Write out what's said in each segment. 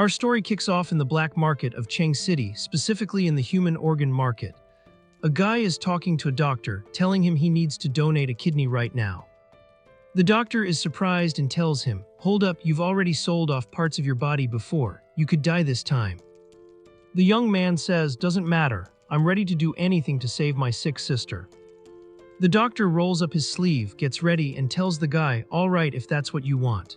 Our story kicks off in the black market of Cheng City, specifically in the human organ market. A guy is talking to a doctor, telling him he needs to donate a kidney right now. The doctor is surprised and tells him, "Hold up, you've already sold off parts of your body before. You could die this time." The young man says, "Doesn't matter. I'm ready to do anything to save my sick sister." The doctor rolls up his sleeve, gets ready, and tells the guy, "All right, if that's what you want."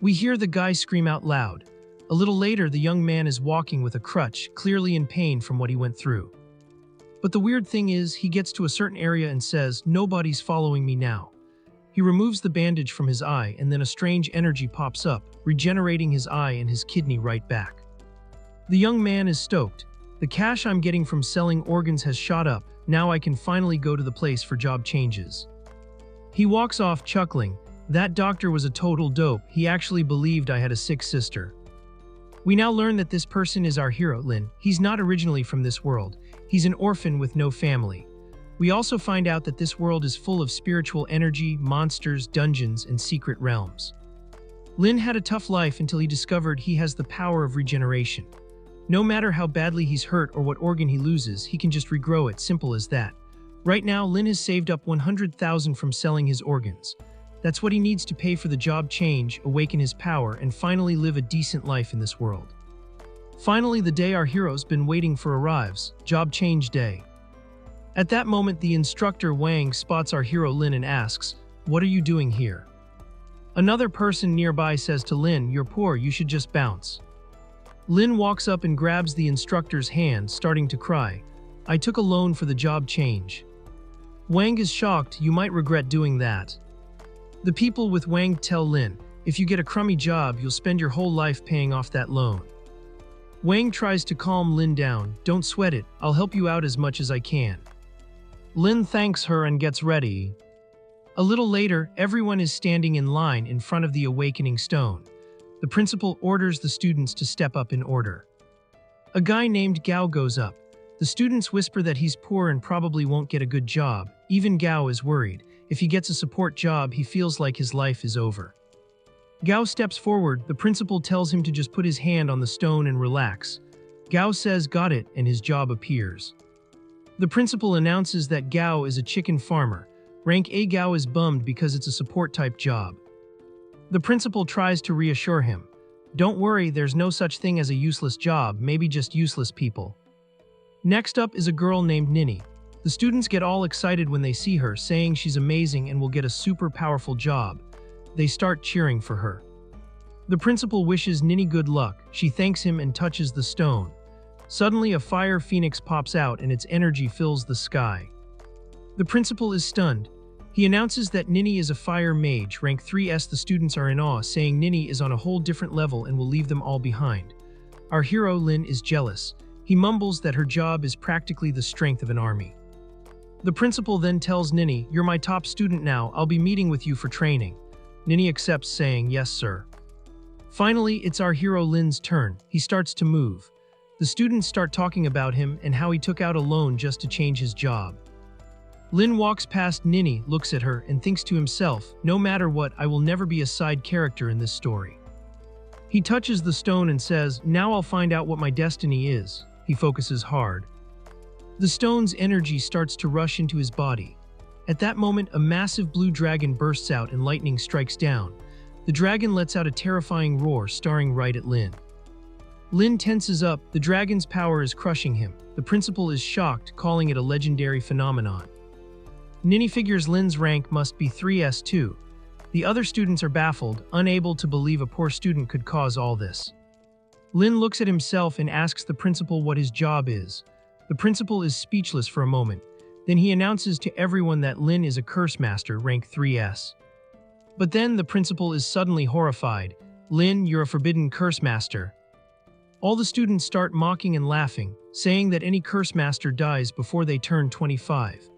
We hear the guy scream out loud. A little later, the young man is walking with a crutch, clearly in pain from what he went through. But the weird thing is, he gets to a certain area and says, "Nobody's following me now." He removes the bandage from his eye, and then a strange energy pops up, regenerating his eye and his kidney right back. The young man is stoked. "The cash I'm getting from selling organs has shot up. Now I can finally go to the place for job changes." He walks off chuckling. "That doctor was a total dope. He actually believed I had a sick sister." We now learn that this person is our hero, Lin. He's not originally from this world. He's an orphan with no family. We also find out that this world is full of spiritual energy, monsters, dungeons, and secret realms. Lin had a tough life until he discovered he has the power of regeneration. No matter how badly he's hurt or what organ he loses, he can just regrow it, simple as that. Right now, Lin has saved up 100,000 from selling his organs. That's what he needs to pay for the job change, awaken his power, and finally live a decent life in this world. Finally, the day our hero's been waiting for arrives, job change day. At that moment, the instructor Wang spots our hero Lin and asks, "What are you doing here?" Another person nearby says to Lin, "You're poor, you should just bounce." Lin walks up and grabs the instructor's hand, starting to cry. "I took a loan for the job change." Wang is shocked. "You might regret doing that." The people with Wang tell Lin, "If you get a crummy job, you'll spend your whole life paying off that loan." Wang tries to calm Lin down. "Don't sweat it, I'll help you out as much as I can." Lin thanks her and gets ready. A little later, everyone is standing in line in front of the awakening stone. The principal orders the students to step up in order. A guy named Gao goes up. The students whisper that he's poor and probably won't get a good job. Even Gao is worried. If he gets a support job, he feels like his life is over. Gao steps forward. The principal tells him to just put his hand on the stone and relax. Gao says, "Got it," and his job appears. The principal announces that Gao is a chicken farmer. Rank A. Gao is bummed because it's a support-type job. The principal tries to reassure him. "Don't worry, there's no such thing as a useless job, maybe just useless people." Next up is a girl named Nini. The students get all excited when they see her, saying she's amazing and will get a super powerful job. They start cheering for her. The principal wishes Nini good luck. She thanks him and touches the stone. Suddenly, a fire phoenix pops out and its energy fills the sky. The principal is stunned. He announces that Nini is a fire mage, rank 3S. The students are in awe, saying Nini is on a whole different level and will leave them all behind. Our hero, Lin, is jealous. He mumbles that her job is practically the strength of an army. The principal then tells Nini, "You're my top student now, I'll be meeting with you for training." Nini accepts, saying, "Yes, sir." Finally, it's our hero Lin's turn. He starts to move. The students start talking about him and how he took out a loan just to change his job. Lin walks past Nini, looks at her, and thinks to himself, "No matter what, I will never be a side character in this story." He touches the stone and says, "Now I'll find out what my destiny is." He focuses hard. The stone's energy starts to rush into his body. At that moment, a massive blue dragon bursts out and lightning strikes down. The dragon lets out a terrifying roar, staring right at Lin. Lin tenses up. The dragon's power is crushing him. The principal is shocked, calling it a legendary phenomenon. Nini figures Lin's rank must be 3S too. The other students are baffled, unable to believe a poor student could cause all this. Lin looks at himself and asks the principal what his job is. The principal is speechless for a moment. Then he announces to everyone that Lin is a curse master, rank 3S. But then the principal is suddenly horrified. "Lin, you're a forbidden curse master." All the students start mocking and laughing, saying that any curse master dies before they turn 25.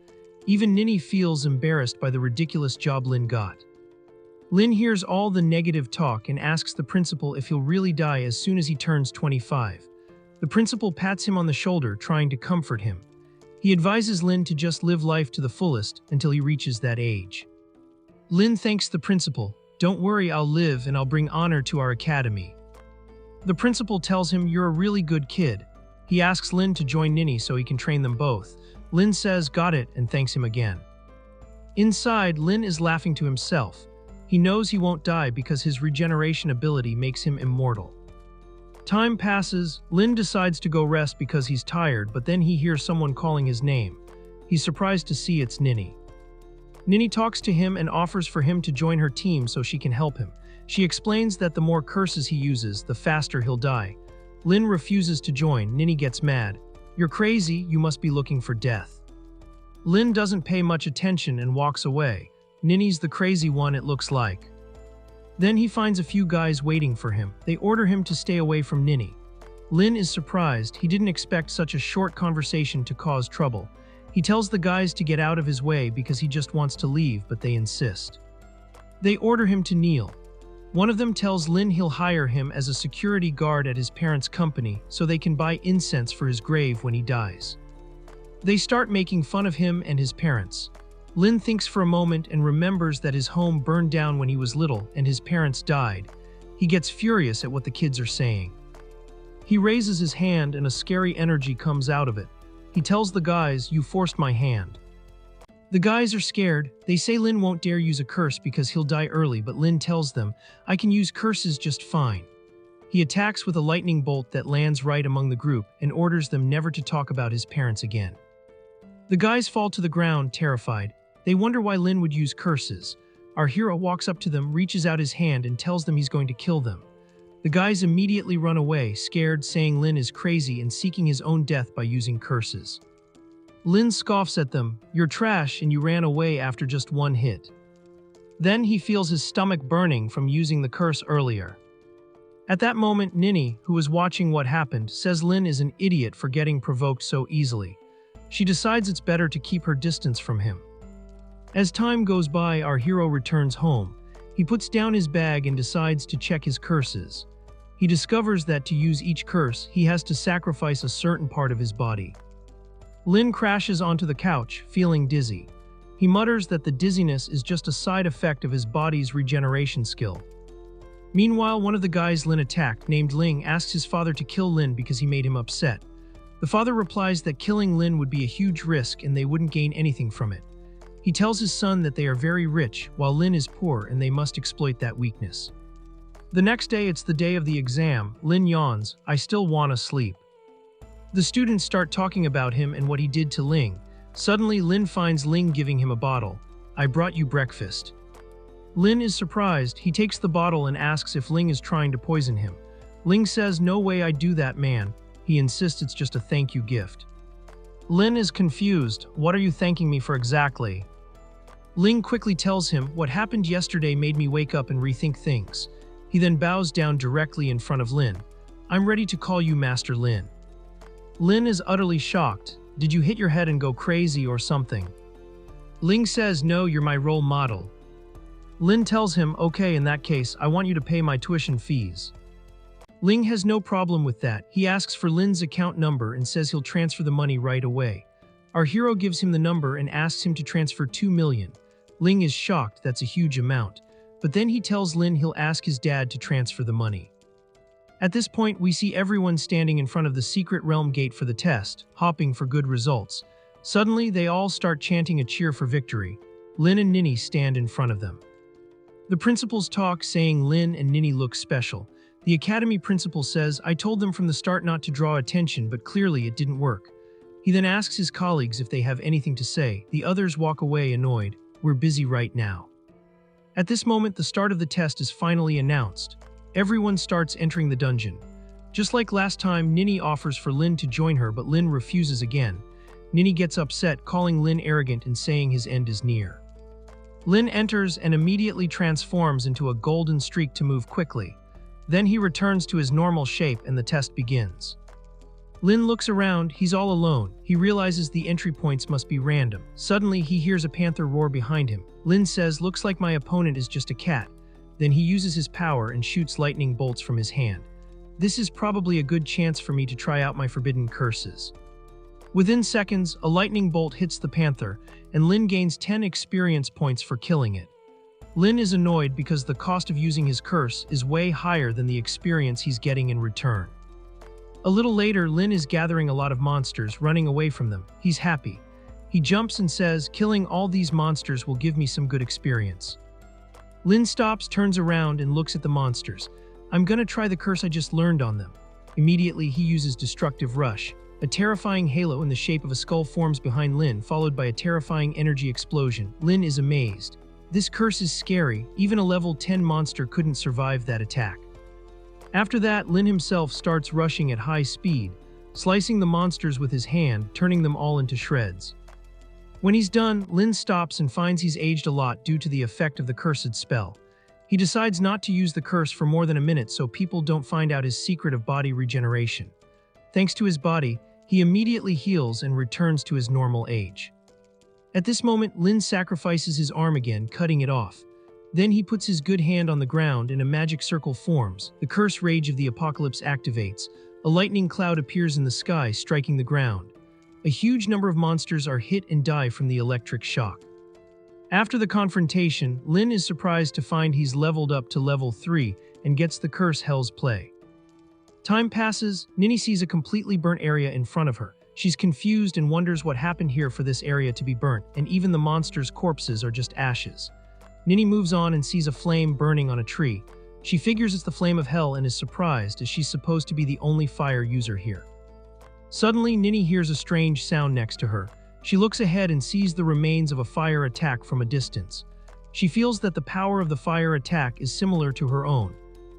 Even Nini feels embarrassed by the ridiculous job Lin got. Lin hears all the negative talk and asks the principal if he'll really die as soon as he turns 25. The principal pats him on the shoulder, trying to comfort him. He advises Lin to just live life to the fullest until he reaches that age. Lin thanks the principal. "Don't worry, I'll live and I'll bring honor to our academy." The principal tells him, "You're a really good kid." He asks Lin to join Nini so he can train them both. Lin says, "Got it," and thanks him again. Inside, Lin is laughing to himself. He knows he won't die because his regeneration ability makes him immortal. Time passes. Lin decides to go rest because he's tired, but then he hears someone calling his name. He's surprised to see it's Nini. Nini talks to him and offers for him to join her team so she can help him. She explains that the more curses he uses, the faster he'll die. Lin refuses to join. Nini gets mad. "You're crazy, you must be looking for death." Lin doesn't pay much attention and walks away. Nini's the crazy one, it looks like. Then he finds a few guys waiting for him. They order him to stay away from Nini. Lin is surprised. He didn't expect such a short conversation to cause trouble. He tells the guys to get out of his way because he just wants to leave, but they insist. They order him to kneel. One of them tells Lin he'll hire him as a security guard at his parents' company so they can buy incense for his grave when he dies. They start making fun of him and his parents. Lin thinks for a moment and remembers that his home burned down when he was little and his parents died. He gets furious at what the kids are saying. He raises his hand and a scary energy comes out of it. He tells the guys, "You forced my hand." The guys are scared. They say Lin won't dare use a curse because he'll die early, but Lin tells them, "I can use curses just fine." He attacks with a lightning bolt that lands right among the group and orders them never to talk about his parents again. The guys fall to the ground, terrified. They wonder why Lin would use curses. Our hero walks up to them, reaches out his hand, and tells them he's going to kill them. The guys immediately run away, scared, saying Lin is crazy and seeking his own death by using curses. Lin scoffs at them, "You're trash and you ran away after just one hit." Then he feels his stomach burning from using the curse earlier. At that moment, Nini, who is watching what happened, says Lin is an idiot for getting provoked so easily. She decides it's better to keep her distance from him. As time goes by, our hero returns home. He puts down his bag and decides to check his curses. He discovers that to use each curse, he has to sacrifice a certain part of his body. Lin crashes onto the couch, feeling dizzy. He mutters that the dizziness is just a side effect of his body's regeneration skill. Meanwhile, one of the guys Lin attacked, named Ling, asks his father to kill Lin because he made him upset. The father replies that killing Lin would be a huge risk and they wouldn't gain anything from it. He tells his son that they are very rich, while Lin is poor and they must exploit that weakness. The next day, it's the day of the exam. Lin yawns, "I still wanna sleep." The students start talking about him and what he did to Ling. Suddenly, Lin finds Ling giving him a bottle. "I brought you breakfast." Lin is surprised. He takes the bottle and asks if Ling is trying to poison him. Ling says, "No way I'd do that, man." He insists it's just a thank you gift. Lin is confused. "What are you thanking me for exactly?" Ling quickly tells him, "What happened yesterday made me wake up and rethink things." He then bows down directly in front of Lin. "I'm ready to call you Master Lin." Lin is utterly shocked. "Did you hit your head and go crazy or something?" Ling says, "No, you're my role model." Lin tells him, "Okay, in that case, I want you to pay my tuition fees." Ling has no problem with that. He asks for Lin's account number and says he'll transfer the money right away. Our hero gives him the number and asks him to transfer 2 million. Ling is shocked, that's a huge amount. But then he tells Lin he'll ask his dad to transfer the money. At this point, we see everyone standing in front of the secret realm gate for the test, hopping for good results. Suddenly, they all start chanting a cheer for victory. Lin and Nini stand in front of them. The principals talk, saying Lin and Nini look special. The academy principal says, "I told them from the start not to draw attention, but clearly it didn't work." He then asks his colleagues if they have anything to say. The others walk away annoyed. "We're busy right now." At this moment, the start of the test is finally announced. Everyone starts entering the dungeon. Just like last time, Nini offers for Lin to join her, but Lin refuses again. Nini gets upset, calling Lin arrogant and saying his end is near. Lin enters and immediately transforms into a golden streak to move quickly. Then he returns to his normal shape and the test begins. Lin looks around. He's all alone. He realizes the entry points must be random. Suddenly, he hears a panther roar behind him. Lin says, "Looks like my opponent is just a cat." Then he uses his power and shoots lightning bolts from his hand. "This is probably a good chance for me to try out my forbidden curses." Within seconds, a lightning bolt hits the panther, and Lin gains 10 experience points for killing it. Lin is annoyed because the cost of using his curse is way higher than the experience he's getting in return. A little later, Lin is gathering a lot of monsters, running away from them. He's happy. He jumps and says, "Killing all these monsters will give me some good experience." Lin stops, turns around, and looks at the monsters. "I'm gonna try the curse I just learned on them." Immediately, he uses Destructive Rush. A terrifying halo in the shape of a skull forms behind Lin, followed by a terrifying energy explosion. Lin is amazed. This curse is scary. Even a level 10 monster couldn't survive that attack. After that, Lin himself starts rushing at high speed, slicing the monsters with his hand, turning them all into shreds. When he's done, Lin stops and finds he's aged a lot due to the effect of the cursed spell. He decides not to use the curse for more than a minute so people don't find out his secret of body regeneration. Thanks to his body, he immediately heals and returns to his normal age. At this moment, Lin sacrifices his arm again, cutting it off. Then he puts his good hand on the ground and a magic circle forms. The curse Rage of the Apocalypse activates. A lightning cloud appears in the sky, striking the ground. A huge number of monsters are hit and die from the electric shock. After the confrontation, Lin is surprised to find he's leveled up to level 3 and gets the curse Hell's Play. Time passes. Nini sees a completely burnt area in front of her. She's confused and wonders what happened here for this area to be burnt, and even the monsters' corpses are just ashes. Nini moves on and sees a flame burning on a tree. She figures it's the flame of hell and is surprised as she's supposed to be the only fire user here. Suddenly, Nini hears a strange sound next to her. She looks ahead and sees the remains of a fire attack from a distance. She feels that the power of the fire attack is similar to her own.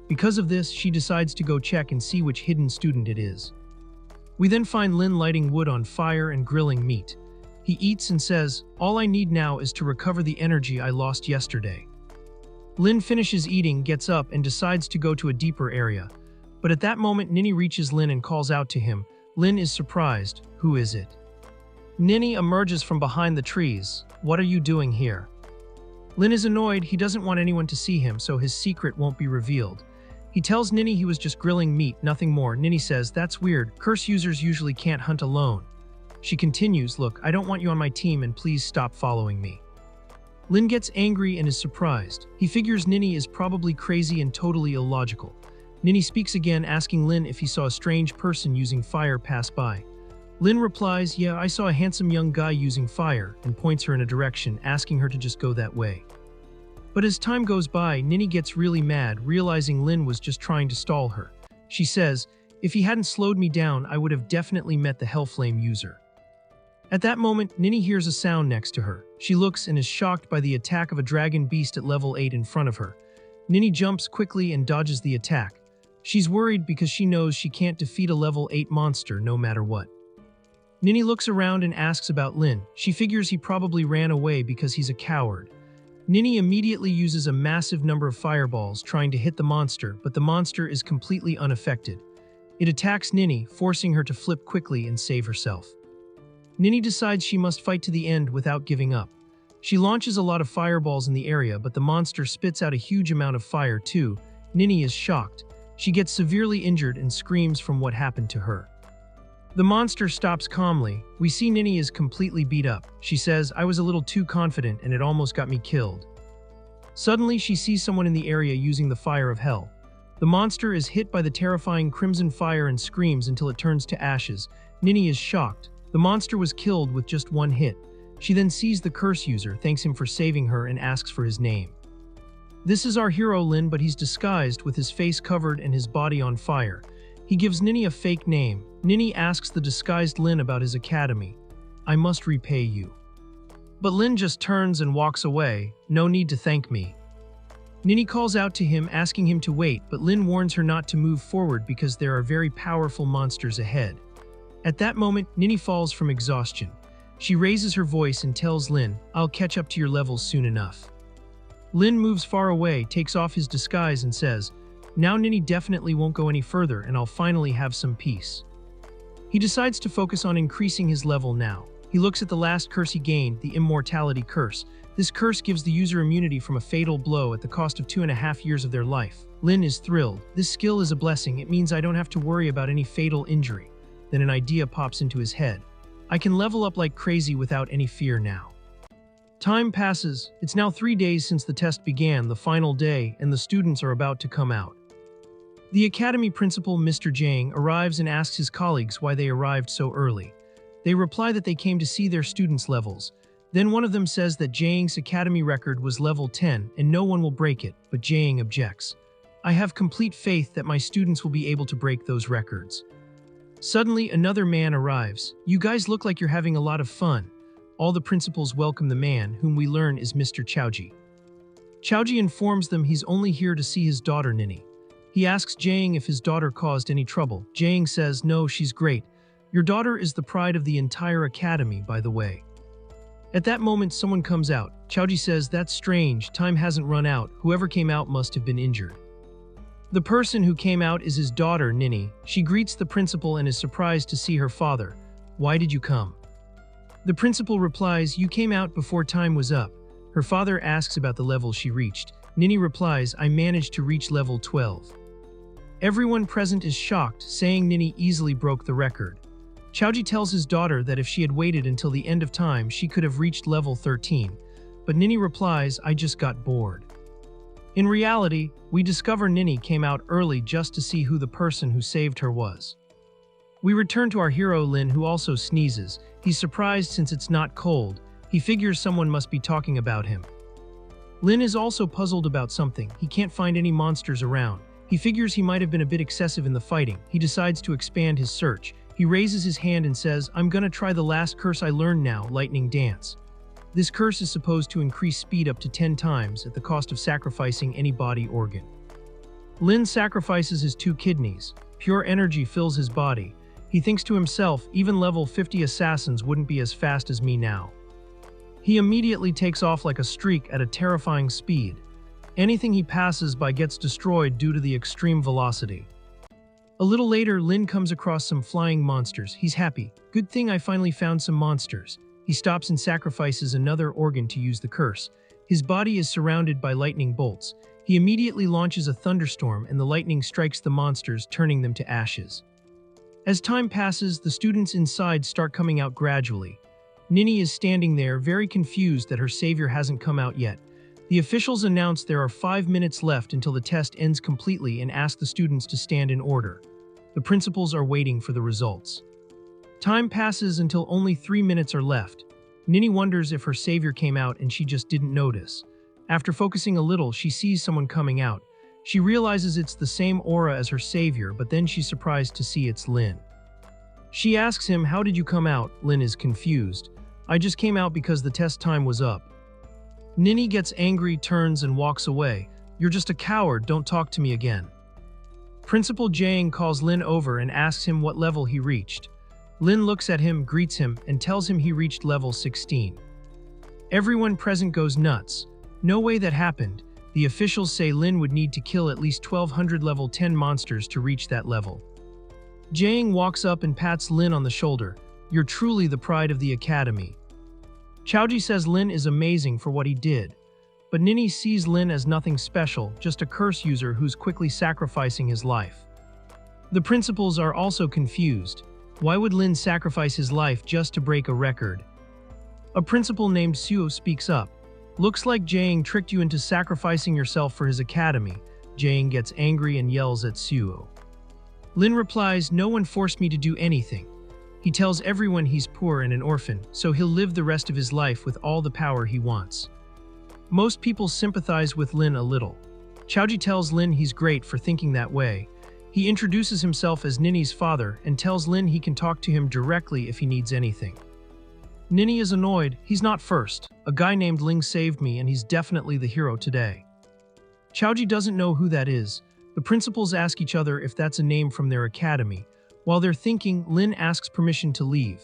Because of this, she decides to go check and see which hidden student it is. We then find Lin lighting wood on fire and grilling meat. He eats and says, "All I need now is to recover the energy I lost yesterday." Lin finishes eating, gets up, and decides to go to a deeper area. But at that moment, Nini reaches Lin and calls out to him. Lin is surprised. Who is it? Nini emerges from behind the trees. "What are you doing here?" Lin is annoyed. He doesn't want anyone to see him, so his secret won't be revealed. He tells Nini he was just grilling meat, nothing more. Nini says, "That's weird. Curse users usually can't hunt alone." She continues, "Look, I don't want you on my team and please stop following me." Lin gets angry and is surprised. He figures Nini is probably crazy and totally illogical. Nini speaks again, asking Lin if he saw a strange person using fire pass by. Lin replies, "Yeah, I saw a handsome young guy using fire," and points her in a direction, asking her to just go that way. But as time goes by, Nini gets really mad, realizing Lin was just trying to stall her. She says, "If he hadn't slowed me down, I would have definitely met the Hellflame user." At that moment, Nini hears a sound next to her. She looks and is shocked by the attack of a dragon beast at level 8 in front of her. Nini jumps quickly and dodges the attack. She's worried because she knows she can't defeat a level 8 monster no matter what. Nini looks around and asks about Lin. She figures he probably ran away because he's a coward. Nini immediately uses a massive number of fireballs trying to hit the monster, but the monster is completely unaffected. It attacks Nini, forcing her to flip quickly and save herself. Nini decides she must fight to the end without giving up. She launches a lot of fireballs in the area, but the monster spits out a huge amount of fire too. Nini is shocked. She gets severely injured and screams from what happened to her. The monster stops calmly. We see Nini is completely beat up. She says, "I was a little too confident and it almost got me killed." Suddenly, she sees someone in the area using the fire of hell. The monster is hit by the terrifying crimson fire and screams until it turns to ashes. Nini is shocked. The monster was killed with just one hit. She then sees the curse user, thanks him for saving her, and asks for his name. This is our hero Lin, but he's disguised with his face covered and his body on fire. He gives Nini a fake name. Nini asks the disguised Lin about his academy. "I must repay you." But Lin just turns and walks away. "No need to thank me." Nini calls out to him, asking him to wait, but Lin warns her not to move forward because there are very powerful monsters ahead. At that moment, Nini falls from exhaustion. She raises her voice and tells Lin, "I'll catch up to your levels soon enough." Lin moves far away, takes off his disguise and says, "Now Nini definitely won't go any further and I'll finally have some peace." He decides to focus on increasing his level now. He looks at the last curse he gained, the Immortality Curse. This curse gives the user immunity from a fatal blow at the cost of 2.5 years of their life. Lin is thrilled. This skill is a blessing. It means I don't have to worry about any fatal injury. Then an idea pops into his head. I can level up like crazy without any fear now. Time passes. It's now 3 days since the test began, the final day, and the students are about to come out. The academy principal, Mr. Jang, arrives and asks his colleagues why they arrived so early. They reply that they came to see their students' levels. Then one of them says that Jang's academy record was level 10 and no one will break it, but Jang objects. I have complete faith that my students will be able to break those records. Suddenly, another man arrives. You guys look like you're having a lot of fun. All the principals welcome the man, whom we learn is Mr. Chaoji. Chaoji informs them he's only here to see his daughter Nini. He asks Jang if his daughter caused any trouble. Jang says, no, she's great. Your daughter is the pride of the entire academy, by the way. At that moment, someone comes out. Chaoji says, that's strange, time hasn't run out, whoever came out must have been injured. The person who came out is his daughter, Nini. She greets the principal and is surprised to see her father. Why did you come? The principal replies, you came out before time was up. Her father asks about the level she reached. Nini replies, I managed to reach level 12. Everyone present is shocked, saying Nini easily broke the record. Chaoji tells his daughter that if she had waited until the end of time, she could have reached level 13. But Nini replies, I just got bored. In reality, we discover Nini came out early just to see who the person who saved her was. We return to our hero Lin, who also sneezes. He's surprised since it's not cold. He figures someone must be talking about him. Lin is also puzzled about something. He can't find any monsters around. He figures he might have been a bit excessive in the fighting. He decides to expand his search. He raises his hand and says, I'm gonna try the last curse I learned now, Lightning Dance. This curse is supposed to increase speed up to 10 times at the cost of sacrificing any body organ. Lin sacrifices his 2 kidneys. Pure energy fills his body. He thinks to himself, even level 50 assassins wouldn't be as fast as me now. He immediately takes off like a streak at a terrifying speed. Anything he passes by gets destroyed due to the extreme velocity. A little later, Lin comes across some flying monsters. He's happy. Good thing I finally found some monsters. He stops and sacrifices another organ to use the curse. His body is surrounded by lightning bolts. He immediately launches a thunderstorm and the lightning strikes the monsters, turning them to ashes. As time passes, the students inside start coming out gradually. Nini is standing there, very confused that her savior hasn't come out yet. The officials announce there are 5 minutes left until the test ends completely and ask the students to stand in order. The principals are waiting for the results. Time passes until only 3 minutes are left. Nini wonders if her savior came out and she just didn't notice. After focusing a little, she sees someone coming out. She realizes it's the same aura as her savior, but then she's surprised to see it's Lin. She asks him, how did you come out? Lin is confused. I just came out because the test time was up. Nini gets angry, turns and walks away. You're just a coward, don't talk to me again. Principal Jang calls Lin over and asks him what level he reached. Lin looks at him, greets him, and tells him he reached level 16. Everyone present goes nuts. No way that happened. The officials say Lin would need to kill at least 1200 level 10 monsters to reach that level. Jang walks up and pats Lin on the shoulder. You're truly the pride of the academy. Chaoji says Lin is amazing for what he did. But Nini sees Lin as nothing special, just a curse user who's quickly sacrificing his life. The principals are also confused. Why would Lin sacrifice his life just to break a record? A principal named Suo speaks up. Looks like Jang tricked you into sacrificing yourself for his academy. Jang gets angry and yells at Suo. Lin replies, no one forced me to do anything. He tells everyone he's poor and an orphan, so he'll live the rest of his life with all the power he wants. Most people sympathize with Lin a little. Chaoji tells Lin he's great for thinking that way. He introduces himself as Nini's father and tells Lin he can talk to him directly if he needs anything. Nini is annoyed. He's not first. A guy named Ling saved me and he's definitely the hero today. Chaoji doesn't know who that is. The principals ask each other if that's a name from their academy. While they're thinking, Lin asks permission to leave.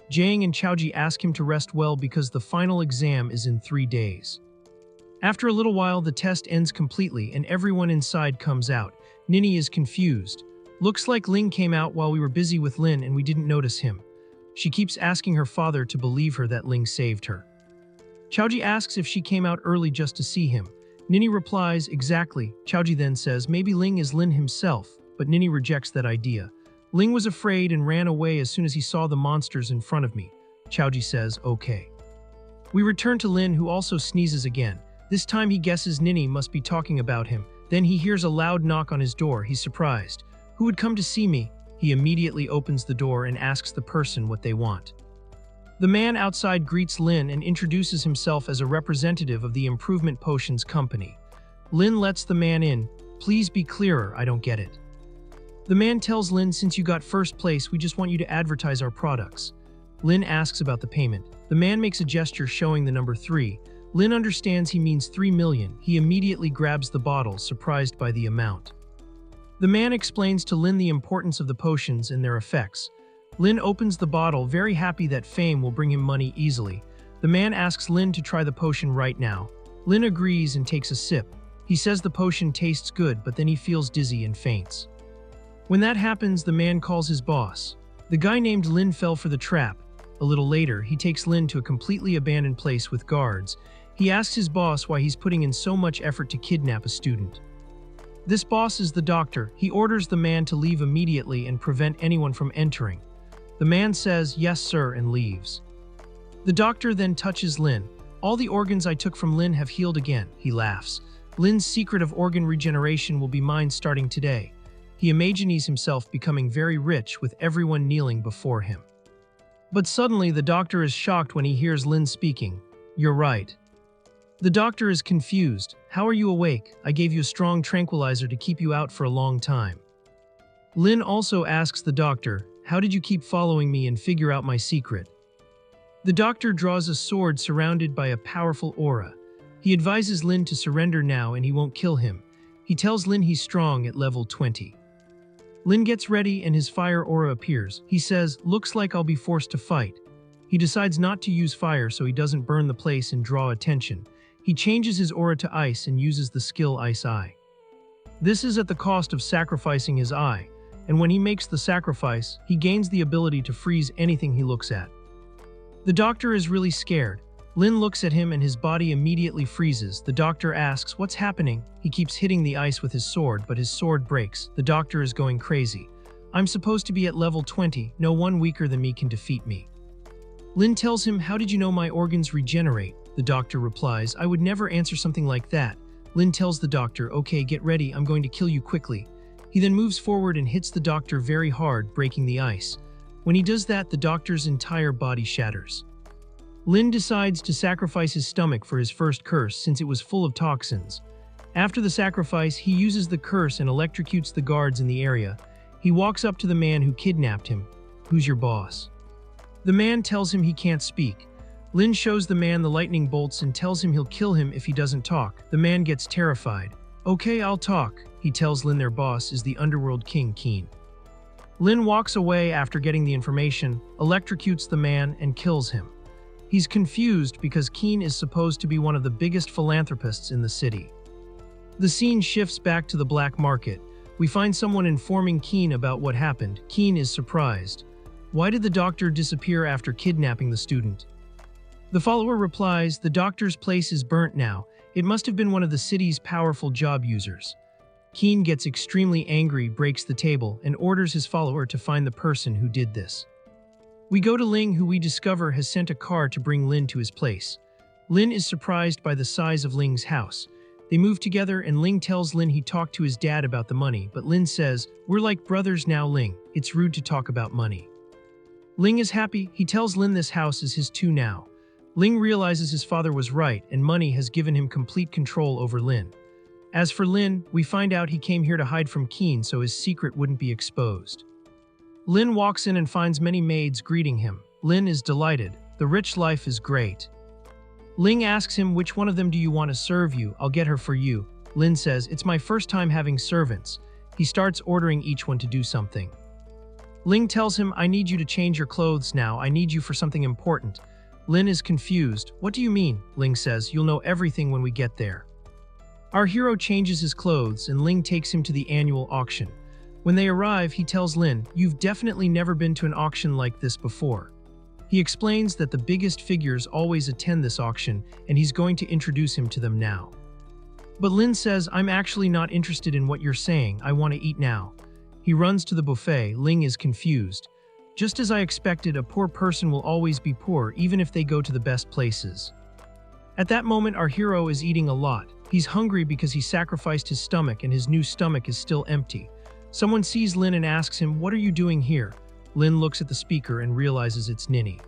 Jang and Chaoji ask him to rest well because the final exam is in 3 days. After a little while, the test ends completely and everyone inside comes out. Nini is confused. Looks like Ling came out while we were busy with Lin and we didn't notice him. She keeps asking her father to believe her that Ling saved her. Chaoji asks if she came out early just to see him. Nini replies, exactly. Chaoji then says maybe Ling is Lin himself, but Nini rejects that idea. Ling was afraid and ran away as soon as he saw the monsters in front of me. Chaoji says, okay. We return to Lin, who also sneezes again. This time he guesses Nini must be talking about him. Then he hears a loud knock on his door. He's surprised. Who would come to see me? He immediately opens the door and asks the person what they want. The man outside greets Lin and introduces himself as a representative of the Improvement Potions Company. Lin lets the man in. Please be clearer, I don't get it. The man tells Lin, since you got first place, we just want you to advertise our products. Lin asks about the payment. The man makes a gesture showing the number 3. Lin understands he means 3 million. He immediately grabs the bottle, surprised by the amount. The man explains to Lin the importance of the potions and their effects. Lin opens the bottle, very happy that fame will bring him money easily. The man asks Lin to try the potion right now. Lin agrees and takes a sip. He says the potion tastes good, but then he feels dizzy and faints. When that happens, the man calls his boss. The guy named Lin fell for the trap. A little later, he takes Lin to a completely abandoned place with guards. He asks his boss why he's putting in so much effort to kidnap a student. This boss is the doctor. He orders the man to leave immediately and prevent anyone from entering. The man says, "Yes, sir," and leaves. The doctor then touches Lin. All the organs I took from Lin have healed again. He laughs. Lin's secret of organ regeneration will be mine starting today. He imagines himself becoming very rich with everyone kneeling before him. But suddenly the doctor is shocked when he hears Lin speaking. "You're right." The doctor is confused. "How are you awake? I gave you a strong tranquilizer to keep you out for a long time." Lin also asks the doctor, "How did you keep following me and figure out my secret?" The doctor draws a sword surrounded by a powerful aura. He advises Lin to surrender now and he won't kill him. He tells Lin he's strong at level 20. Lin gets ready and his fire aura appears. He says, "Looks like I'll be forced to fight." He decides not to use fire so he doesn't burn the place and draw attention. He changes his aura to ice and uses the skill Ice Eye. This is at the cost of sacrificing his eye, and when he makes the sacrifice, he gains the ability to freeze anything he looks at. The doctor is really scared. Lin looks at him and his body immediately freezes. The doctor asks, "What's happening?" He keeps hitting the ice with his sword, but his sword breaks. The doctor is going crazy. "I'm supposed to be at level 20. No one weaker than me can defeat me." Lin tells him, "How did you know my organs regenerate?" The doctor replies, "I would never answer something like that." Lin tells the doctor, "Okay, get ready, I'm going to kill you quickly." He then moves forward and hits the doctor very hard, breaking the ice. When he does that, the doctor's entire body shatters. Lin decides to sacrifice his stomach for his first curse since it was full of toxins. After the sacrifice, he uses the curse and electrocutes the guards in the area. He walks up to the man who kidnapped him. "Who's your boss?" The man tells him he can't speak. Lin shows the man the lightning bolts and tells him he'll kill him if he doesn't talk. The man gets terrified. "Okay, I'll talk." He tells Lin their boss is the underworld king Keen. Lin walks away after getting the information, electrocutes the man, and kills him. He's confused because Keen is supposed to be one of the biggest philanthropists in the city. The scene shifts back to the black market. We find someone informing Keen about what happened. Keen is surprised. Why did the doctor disappear after kidnapping the student? The follower replies, "The doctor's place is burnt now. It must have been one of the city's powerful job users." Keen gets extremely angry, breaks the table, and orders his follower to find the person who did this. We go to Ling, who we discover has sent a car to bring Lin to his place. Lin is surprised by the size of Ling's house. They move together and Ling tells Lin he talked to his dad about the money, but Lin says, "We're like brothers now, Ling. It's rude to talk about money." Ling is happy. He tells Lin this house is his too now. Ling realizes his father was right and money has given him complete control over Lin. As for Lin, we find out he came here to hide from Keen so his secret wouldn't be exposed. Lin walks in and finds many maids greeting him. Lin is delighted. The rich life is great. Ling asks him, "Which one of them do you want to serve you? I'll get her for you." Lin says, "It's my first time having servants." He starts ordering each one to do something. Ling tells him, "I need you to change your clothes now. I need you for something important." Lin is confused. "What do you mean?" Ling says, "You'll know everything when we get there." Our hero changes his clothes and Ling takes him to the annual auction. When they arrive, he tells Lin, "You've definitely never been to an auction like this before." He explains that the biggest figures always attend this auction and he's going to introduce him to them now. But Lin says, "I'm actually not interested in what you're saying. I want to eat now." He runs to the buffet. Ling is confused. Just as I expected, a poor person will always be poor even if they go to the best places. At that moment, our hero is eating a lot. He's hungry because he sacrificed his stomach and his new stomach is still empty. Someone sees Lin and asks him, "What are you doing here?" Lin looks at the speaker and realizes it's Nini.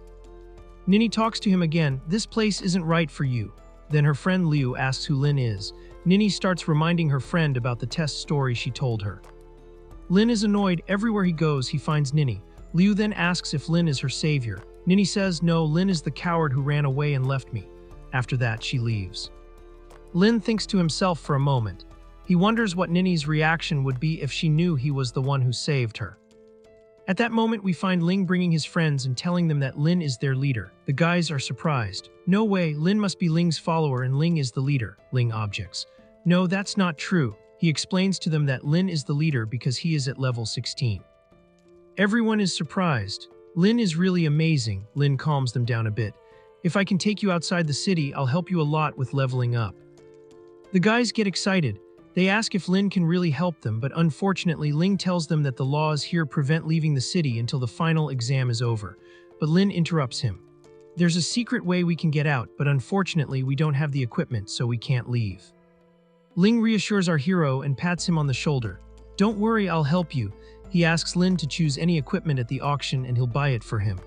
Nini talks to him again, "This place isn't right for you." Then her friend Liu asks who Lin is. Nini starts reminding her friend about the test story she told her. Lin is annoyed. Everywhere he goes, he finds Nini. Liu then asks if Lin is her savior. Nini says, "No, Lin is the coward who ran away and left me." After that, she leaves. Lin thinks to himself for a moment. He wonders what Nini's reaction would be if she knew he was the one who saved her. At that moment, we find Ling bringing his friends and telling them that Lin is their leader. The guys are surprised. "No way, Lin must be Ling's follower and Ling is the leader," Ling objects. "No, that's not true." He explains to them that Lin is the leader because he is at level 16. Everyone is surprised. "Lin is really amazing," Lin calms them down a bit. "If I can take you outside the city, I'll help you a lot with leveling up." The guys get excited. They ask if Lin can really help them, but unfortunately Ling tells them that the laws here prevent leaving the city until the final exam is over. But Lin interrupts him. "There's a secret way we can get out, but unfortunately we don't have the equipment, so we can't leave." Ling reassures our hero and pats him on the shoulder. "Don't worry, I'll help you." He asks Lin to choose any equipment at the auction and he'll buy it for him.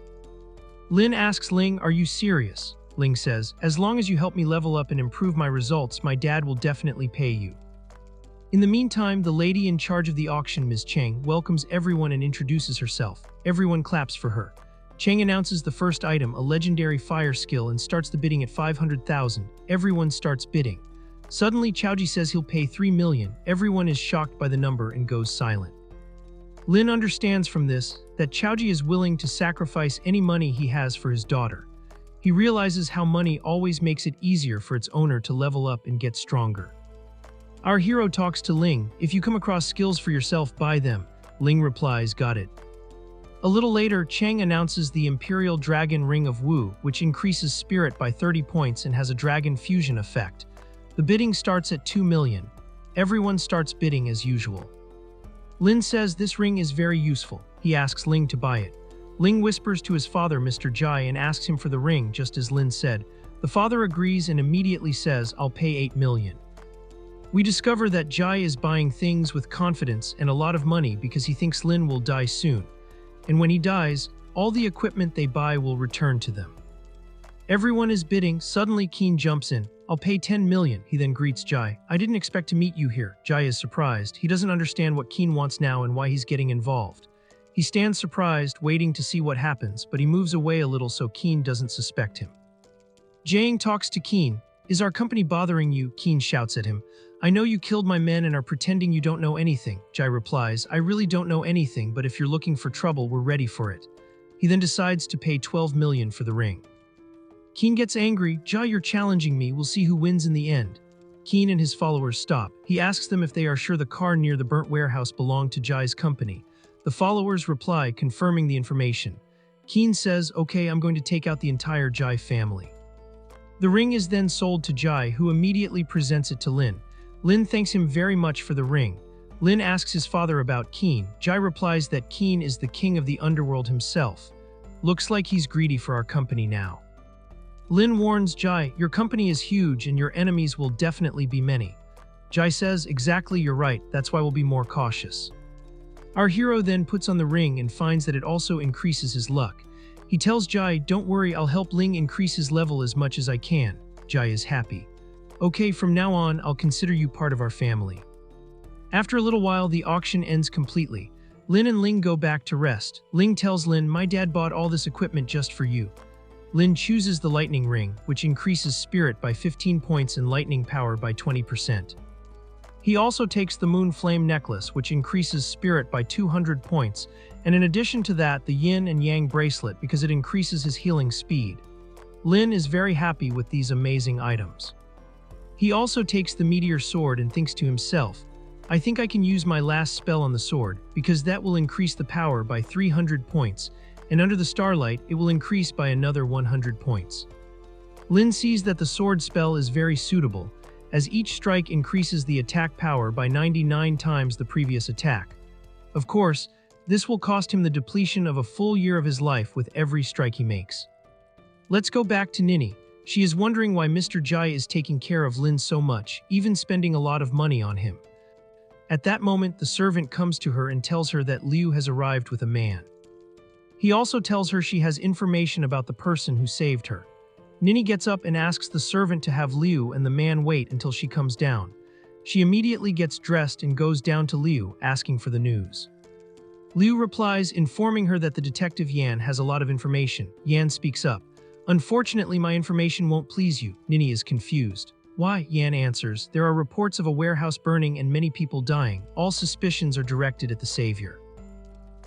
Lin asks Ling, "Are you serious?" Ling says, "As long as you help me level up and improve my results, my dad will definitely pay you." In the meantime, the lady in charge of the auction, Ms. Cheng, welcomes everyone and introduces herself. Everyone claps for her. Cheng announces the first item, a legendary fire skill, and starts the bidding at 500,000. Everyone starts bidding. Suddenly, Chaoji says he'll pay 3 million. Everyone is shocked by the number and goes silent. Lin understands from this that Chaoji is willing to sacrifice any money he has for his daughter. He realizes how money always makes it easier for its owner to level up and get stronger. Our hero talks to Ling. "If you come across skills for yourself, buy them." Ling replies, "Got it." A little later, Cheng announces the Imperial Dragon Ring of Wu, which increases spirit by 30 points and has a dragon fusion effect. The bidding starts at 2 million. Everyone starts bidding as usual. Lin says this ring is very useful. He asks Ling to buy it. Ling whispers to his father, Mr. Jai, and asks him for the ring, just as Lin said. The father agrees and immediately says, "I'll pay 8 million. We discover that Jai is buying things with confidence and a lot of money because he thinks Lin will die soon. And when he dies, all the equipment they buy will return to them. Everyone is bidding. Suddenly, Keen jumps in. "I'll pay 10 million. He then greets Jai. "I didn't expect to meet you here." Jai is surprised. He doesn't understand what Keen wants now and why he's getting involved. He stands surprised, waiting to see what happens, but he moves away a little so Keen doesn't suspect him. Jiang talks to Keen. "Is our company bothering you?" Keen shouts at him. "I know you killed my men and are pretending you don't know anything." Jai replies, "I really don't know anything, but if you're looking for trouble, we're ready for it." He then decides to pay 12 million for the ring. Keen gets angry. "Jai, you're challenging me. We'll see who wins in the end." Keen and his followers stop. He asks them if they are sure the car near the burnt warehouse belonged to Jai's company. The followers reply, confirming the information. Keen says, "Okay, I'm going to take out the entire Jai family." The ring is then sold to Jai, who immediately presents it to Lin. Lin thanks him very much for the ring. Lin asks his father about Keen. Jai replies that Keen is the king of the underworld himself. "Looks like he's greedy for our company now." Lin warns Jai, "Your company is huge and your enemies will definitely be many." Jai says, "Exactly, you're right. That's why we'll be more cautious." Our hero then puts on the ring and finds that it also increases his luck. He tells Jai, "Don't worry, I'll help Ling increase his level as much as I can." Jai is happy. "Okay, from now on, I'll consider you part of our family." After a little while, the auction ends completely. Lin and Ling go back to rest. Ling tells Lin, "My dad bought all this equipment just for you." Lin chooses the lightning ring, which increases spirit by 15 points and lightning power by 20%. He also takes the moon flame necklace, which increases spirit by 200 points, and in addition to that, the yin and yang bracelet because it increases his healing speed. Lin is very happy with these amazing items. He also takes the meteor sword and thinks to himself, "I think I can use my last spell on the sword, because that will increase the power by 300 points, and under the starlight, it will increase by another 100 points. Lin sees that the sword spell is very suitable, as each strike increases the attack power by 99 times the previous attack. Of course, This will cost him the depletion of a full year of his life with every strike he makes. Let's go back to Nini. She is wondering why Mr. Jai is taking care of Lin so much, even spending a lot of money on him. At that moment, the servant comes to her and tells her that Liu has arrived with a man. He also tells her she has information about the person who saved her. Nini gets up and asks the servant to have Liu and the man wait until she comes down. She immediately gets dressed and goes down to Liu, asking for the news. Liu replies, informing her that the detective Yan has a lot of information. Yan speaks up. Unfortunately, my information won't please you. Nini is confused. Why? Yan answers, there are reports of a warehouse burning and many people dying. All suspicions are directed at the savior.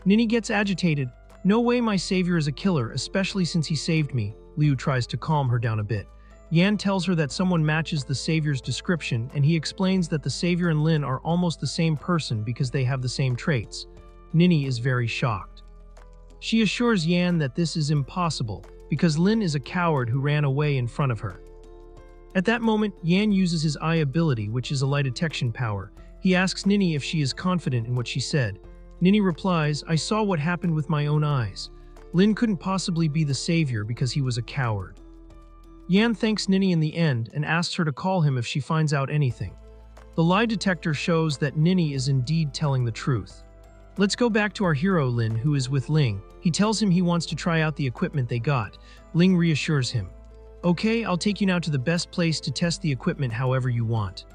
Nini gets agitated. No way my savior is a killer, especially since he saved me. Liu tries to calm her down a bit. Yan tells her that someone matches the savior's description, and he explains that the savior and Lin are almost the same person because they have the same traits. Nini is very shocked. She assures Yan that this is impossible, because Lin is a coward who ran away in front of her. At that moment, Yan uses his eye ability, which is a lie detection power. He asks Nini if she is confident in what she said. Nini replies, I saw what happened with my own eyes. Lin couldn't possibly be the savior because he was a coward. Yan thanks Nini in the end and asks her to call him if she finds out anything. The lie detector shows that Nini is indeed telling the truth. Let's go back to our hero Lin, who is with Ling. He tells him he wants to try out the equipment they got. Ling reassures him. Okay, I'll take you now to the best place to test the equipment however you want.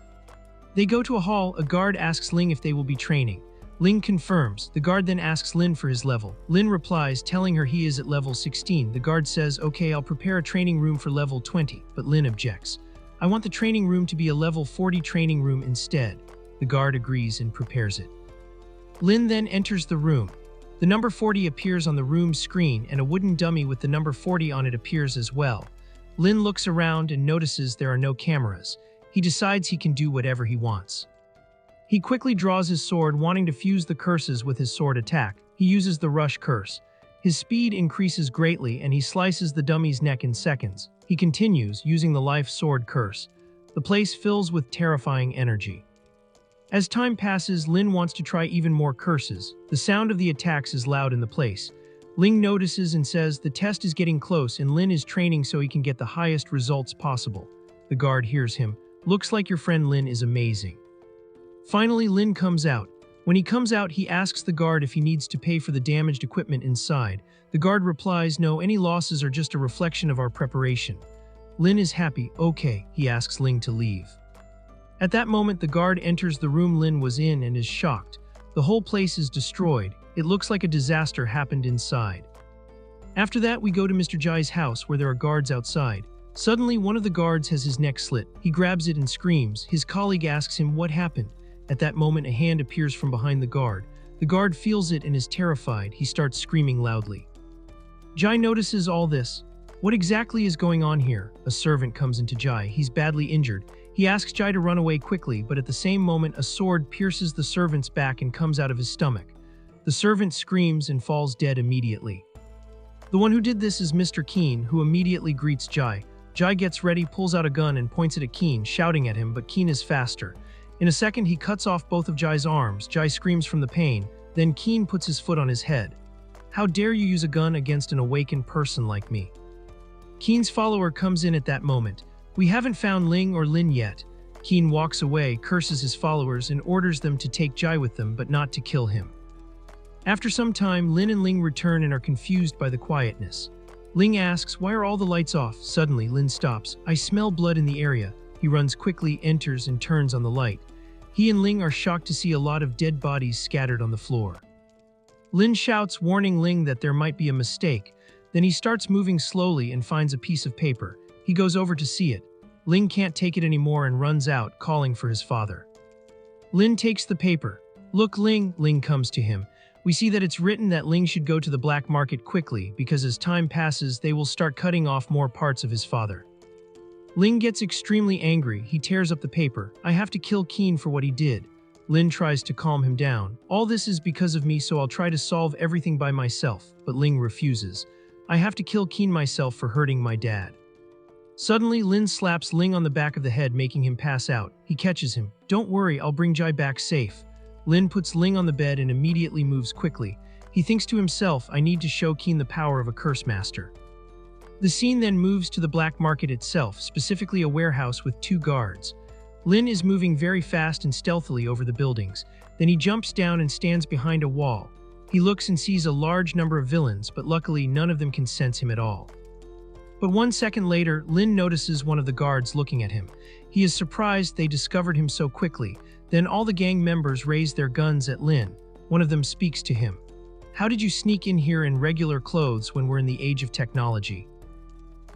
They go to a hall. A guard asks Ling if they will be training. Ling confirms. The guard then asks Lin for his level. Lin replies, telling her he is at level 16. The guard says, okay, I'll prepare a training room for level 20, but Lin objects. I want the training room to be a level 40 training room instead. The guard agrees and prepares it. Lin then enters the room. The number 40 appears on the room's screen, and a wooden dummy with the number 40 on it appears as well. Lin looks around and notices there are no cameras. He decides he can do whatever he wants. He quickly draws his sword, wanting to fuse the curses with his sword attack. He uses the rush curse. His speed increases greatly, and he slices the dummy's neck in seconds. He continues, using the life sword curse. The place fills with terrifying energy. As time passes, Lin wants to try even more curses. The sound of the attacks is loud in the place. Ling notices and says the test is getting close and Lin is training so he can get the highest results possible. The guard hears him. Looks like your friend Lin is amazing. Finally, Lin comes out. When he comes out, he asks the guard if he needs to pay for the damaged equipment inside. The guard replies, no, any losses are just a reflection of our preparation. Lin is happy. Okay, he asks Ling to leave. At that moment, the guard enters the room Lin was in and is shocked. The whole place is destroyed. It looks like a disaster happened inside. After that, we go to Mr. Jai's house where there are guards outside. Suddenly, one of the guards has his neck slit. He grabs it and screams. His colleague asks him what happened. At that moment, a hand appears from behind the guard. The guard feels it and is terrified. He starts screaming loudly. Jai notices all this. What exactly is going on here? A servant comes into Jai. He's badly injured. He asks Jai to run away quickly, but at the same moment, a sword pierces the servant's back and comes out of his stomach. The servant screams and falls dead immediately. The one who did this is Mr. Keen, who immediately greets Jai. Jai gets ready, pulls out a gun and points it at Keen, shouting at him, but Keen is faster. In a second, he cuts off both of Jai's arms. Jai screams from the pain. Then Keen puts his foot on his head. How dare you use a gun against an awakened person like me? Keen's follower comes in at that moment. We haven't found Ling or Lin yet. Keen walks away, curses his followers, and orders them to take Jai with them, but not to kill him. After some time, Lin and Ling return and are confused by the quietness. Ling asks, why are all the lights off? Suddenly, Lin stops. I smell blood in the area. He runs quickly, enters, and turns on the light. He and Ling are shocked to see a lot of dead bodies scattered on the floor. Lin shouts, warning Ling that there might be a mistake. Then he starts moving slowly and finds a piece of paper. He goes over to see it. Ling can't take it anymore and runs out, calling for his father. Lin takes the paper. Look, Ling. Ling comes to him. We see that it's written that Ling should go to the black market quickly because as time passes, they will start cutting off more parts of his father. Ling gets extremely angry. He tears up the paper. I have to kill Keen for what he did. Lin tries to calm him down. All this is because of me, so I'll try to solve everything by myself. But Ling refuses. I have to kill Keen myself for hurting my dad. Suddenly, Lin slaps Ling on the back of the head, making him pass out. He catches him. Don't worry, I'll bring Jai back safe. Lin puts Ling on the bed and immediately moves quickly. He thinks to himself, I need to show Keen the power of a curse master. The scene then moves to the black market itself, specifically a warehouse with 2 guards. Lin is moving very fast and stealthily over the buildings. Then he jumps down and stands behind a wall. He looks and sees a large number of villains, but luckily none of them can sense him at all. But 1 second later, Lin notices one of the guards looking at him. He is surprised they discovered him so quickly. Then all the gang members raise their guns at Lin. One of them speaks to him. How did you sneak in here in regular clothes when we're in the age of technology?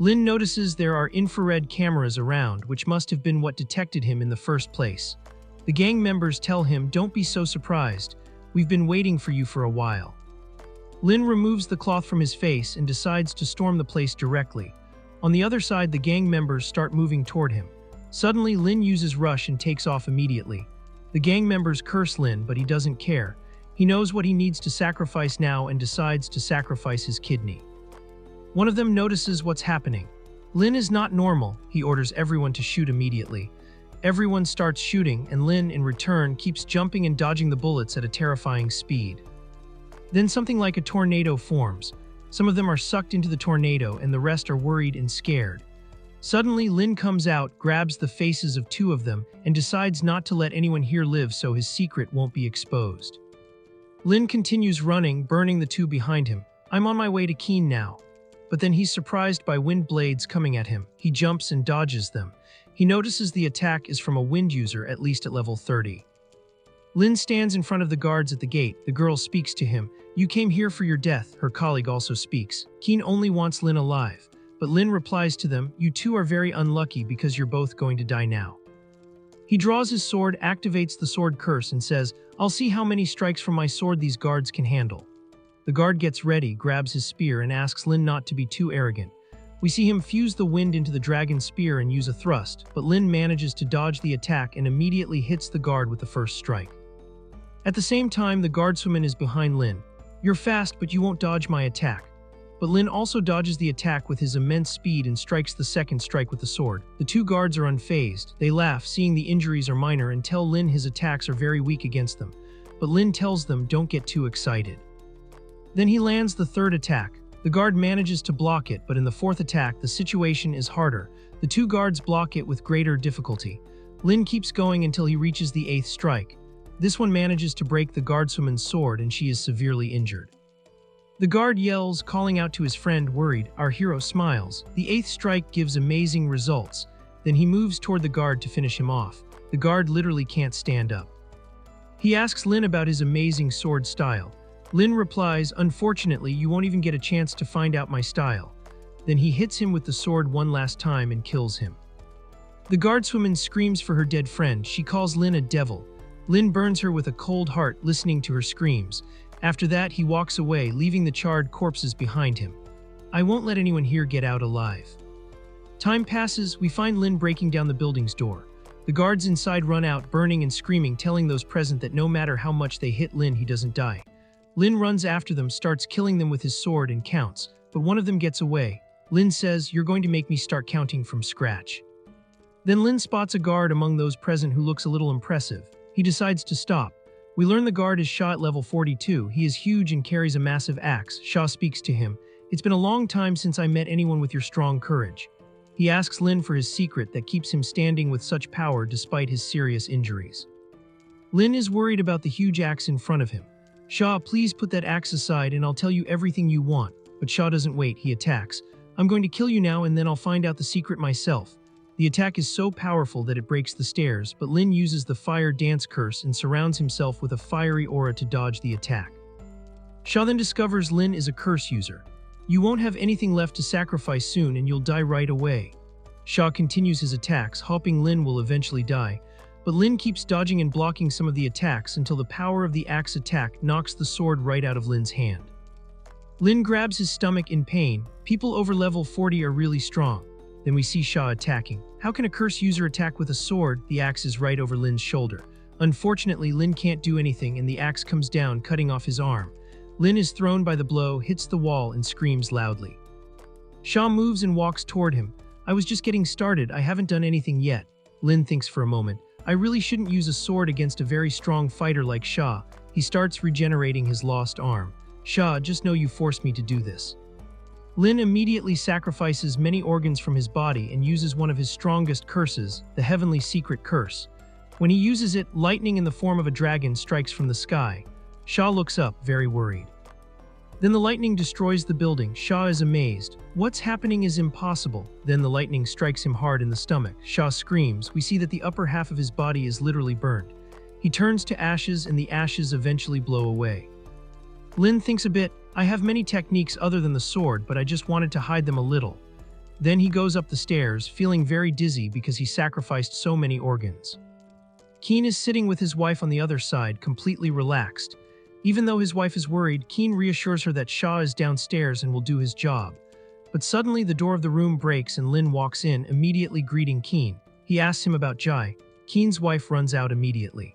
Lin notices there are infrared cameras around, which must have been what detected him in the first place. The gang members tell him, don't be so surprised. We've been waiting for you for a while. Lin removes the cloth from his face and decides to storm the place directly. On the other side, the gang members start moving toward him. Suddenly, Lin uses rush and takes off immediately. The gang members curse Lin, but he doesn't care. He knows what he needs to sacrifice now and decides to sacrifice his kidney. One of them notices what's happening. Lin is not normal. He orders everyone to shoot immediately. Everyone starts shooting, and Lin, in return, keeps jumping and dodging the bullets at a terrifying speed. Then something like a tornado forms. Some of them are sucked into the tornado, and the rest are worried and scared. Suddenly, Lin comes out, grabs the faces of 2 of them, and decides not to let anyone here live so his secret won't be exposed. Lin continues running, burning the 2 behind him. I'm on my way to Keen now. But then he's surprised by wind blades coming at him. He jumps and dodges them. He notices the attack is from a wind user, at least at level 30. Lin stands in front of the guards at the gate. The girl speaks to him. You came here for your death. Her colleague also speaks. Keen only wants Lin alive. But Lin replies to them, you 2 are very unlucky because you're both going to die now. He draws his sword, activates the sword curse, and says, I'll see how many strikes from my sword these guards can handle. The guard gets ready, grabs his spear, and asks Lin not to be too arrogant. We see him fuse the wind into the dragon's spear and use a thrust, but Lin manages to dodge the attack and immediately hits the guard with the first strike. At the same time, the guardswoman is behind Lin. You're fast, but you won't dodge my attack. But Lin also dodges the attack with his immense speed and strikes the second strike with the sword. The 2 guards are unfazed. They laugh, seeing the injuries are minor, and tell Lin his attacks are very weak against them. But Lin tells them, don't get too excited. Then he lands the 3rd attack. The guard manages to block it, but in the 4th attack, the situation is harder. The 2 guards block it with greater difficulty. Lin keeps going until he reaches the 8th strike. This one manages to break the guardswoman's sword, and she is severely injured. The guard yells, calling out to his friend, worried. Our hero smiles. The 8th strike gives amazing results. Then he moves toward the guard to finish him off. The guard literally can't stand up. He asks Lin about his amazing sword style. Lin replies, unfortunately, you won't even get a chance to find out my style. Then he hits him with the sword one last time and kills him. The guardswoman screams for her dead friend. She calls Lin a devil. Lin burns her with a cold heart, listening to her screams. After that, he walks away, leaving the charred corpses behind him. I won't let anyone here get out alive. Time passes. We find Lin breaking down the building's door. The guards inside run out, burning and screaming, telling those present that no matter how much they hit Lin, he doesn't die. Lin runs after them, starts killing them with his sword and counts, but one of them gets away. Lin says, you're going to make me start counting from scratch. Then Lin spots a guard among those present who looks a little impressive. He decides to stop. We learn the guard is Sha at level 42. He is huge and carries a massive axe. Sha speaks to him. It's been a long time since I met anyone with your strong courage. He asks Lin for his secret that keeps him standing with such power despite his serious injuries. Lin is worried about the huge axe in front of him. Sha, please put that axe aside and I'll tell you everything you want. But Sha doesn't wait, he attacks. I'm going to kill you now and then I'll find out the secret myself. The attack is so powerful that it breaks the stairs, but Lin uses the fire dance curse and surrounds himself with a fiery aura to dodge the attack. Sha then discovers Lin is a curse user. You won't have anything left to sacrifice soon and you'll die right away. Sha continues his attacks, hoping Lin will eventually die. But Lin keeps dodging and blocking some of the attacks until the power of the axe attack knocks the sword right out of Lin's hand. Lin grabs his stomach in pain. People over level 40 are really strong. Then we see Sha attacking. How can a curse user attack with a sword? The axe is right over Lin's shoulder. Unfortunately, Lin can't do anything and the axe comes down, cutting off his arm. Lin is thrown by the blow, hits the wall, and screams loudly. Sha moves and walks toward him. I was just getting started. I haven't done anything yet. Lin thinks for a moment. I really shouldn't use a sword against a very strong fighter like Sha. He starts regenerating his lost arm. Sha, just know you forced me to do this. Lin immediately sacrifices many organs from his body and uses one of his strongest curses, the Heavenly Secret Curse. When he uses it, lightning in the form of a dragon strikes from the sky. Sha looks up, very worried. Then the lightning destroys the building. Sha is amazed. What's happening is impossible. Then the lightning strikes him hard in the stomach. Sha screams. We see that the upper half of his body is literally burned. He turns to ashes and the ashes eventually blow away. Lin thinks a bit. I have many techniques other than the sword, but I just wanted to hide them a little. Then he goes up the stairs, feeling very dizzy because he sacrificed so many organs. Keen is sitting with his wife on the other side, completely relaxed. Even though his wife is worried, Keen reassures her that Sha is downstairs and will do his job. But suddenly the door of the room breaks and Lin walks in, immediately greeting Keen. He asks him about Jai. Keen's wife runs out immediately.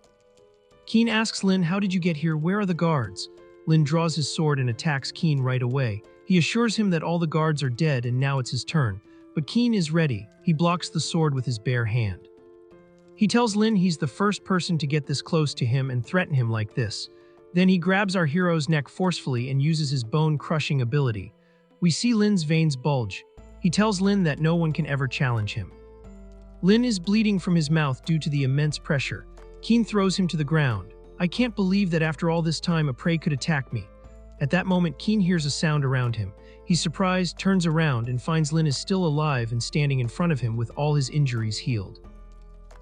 Keen asks Lin, how did you get here? Where are the guards? Lin draws his sword and attacks Keen right away. He assures him that all the guards are dead and now it's his turn. But Keen is ready. He blocks the sword with his bare hand. He tells Lin he's the first person to get this close to him and threaten him like this. Then he grabs our hero's neck forcefully and uses his bone-crushing ability. We see Lin's veins bulge. He tells Lin that no one can ever challenge him. Lin is bleeding from his mouth due to the immense pressure. Keen throws him to the ground. I can't believe that after all this time a prey could attack me. At that moment, Keen hears a sound around him. He's surprised, turns around, and finds Lin is still alive and standing in front of him with all his injuries healed.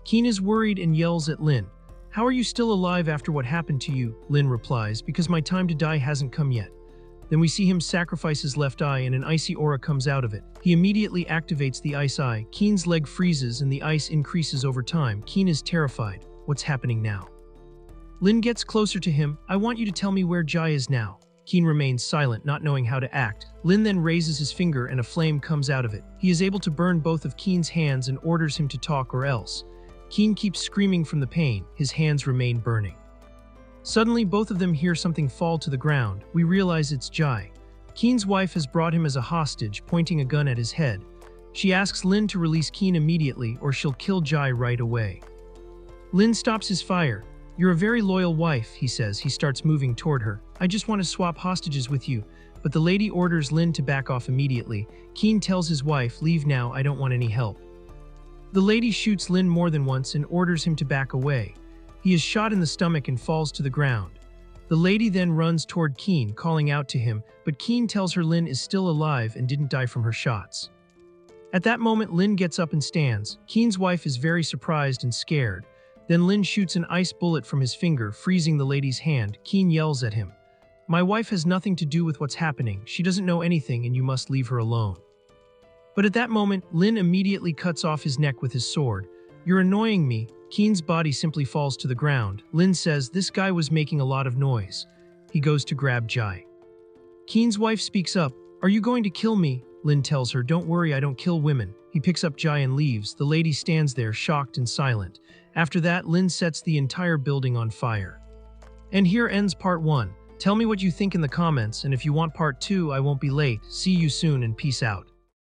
Keen is worried and yells at Lin. How are you still alive after what happened to you? Lin replies, because my time to die hasn't come yet. Then we see him sacrifice his left eye and an icy aura comes out of it. He immediately activates the ice eye. Keen's leg freezes and the ice increases over time. Keen is terrified. What's happening now? Lin gets closer to him. I want you to tell me where Jai is now. Keen remains silent, not knowing how to act. Lin then raises his finger and a flame comes out of it. He is able to burn both of Keen's hands and orders him to talk or else. Keen keeps screaming from the pain. His hands remain burning. Suddenly, both of them hear something fall to the ground. We realize it's Jai. Keen's wife has brought him as a hostage, pointing a gun at his head. She asks Lin to release Keen immediately or she'll kill Jai right away. Lin stops his fire. You're a very loyal wife, he says. He starts moving toward her. I just want to swap hostages with you. But the lady orders Lin to back off immediately. Keen tells his wife, leave now, I don't want any help. The lady shoots Lin more than once and orders him to back away. He is shot in the stomach and falls to the ground. The lady then runs toward Keen, calling out to him, but Keen tells her Lin is still alive and didn't die from her shots. At that moment, Lin gets up and stands. Keen's wife is very surprised and scared. Then Lin shoots an ice bullet from his finger, freezing the lady's hand. Keen yells at him. My wife has nothing to do with what's happening. She doesn't know anything and you must leave her alone. But at that moment, Lin immediately cuts off his neck with his sword. You're annoying me. Keen's body simply falls to the ground. Lin says this guy was making a lot of noise. He goes to grab Jai. Keen's wife speaks up. Are you going to kill me? Lin tells her, don't worry, I don't kill women. He picks up Jai and leaves. The lady stands there, shocked and silent. After that, Lin sets the entire building on fire. And here ends part 1. Tell me what you think in the comments, and if you want part 2, I won't be late. See you soon and peace out.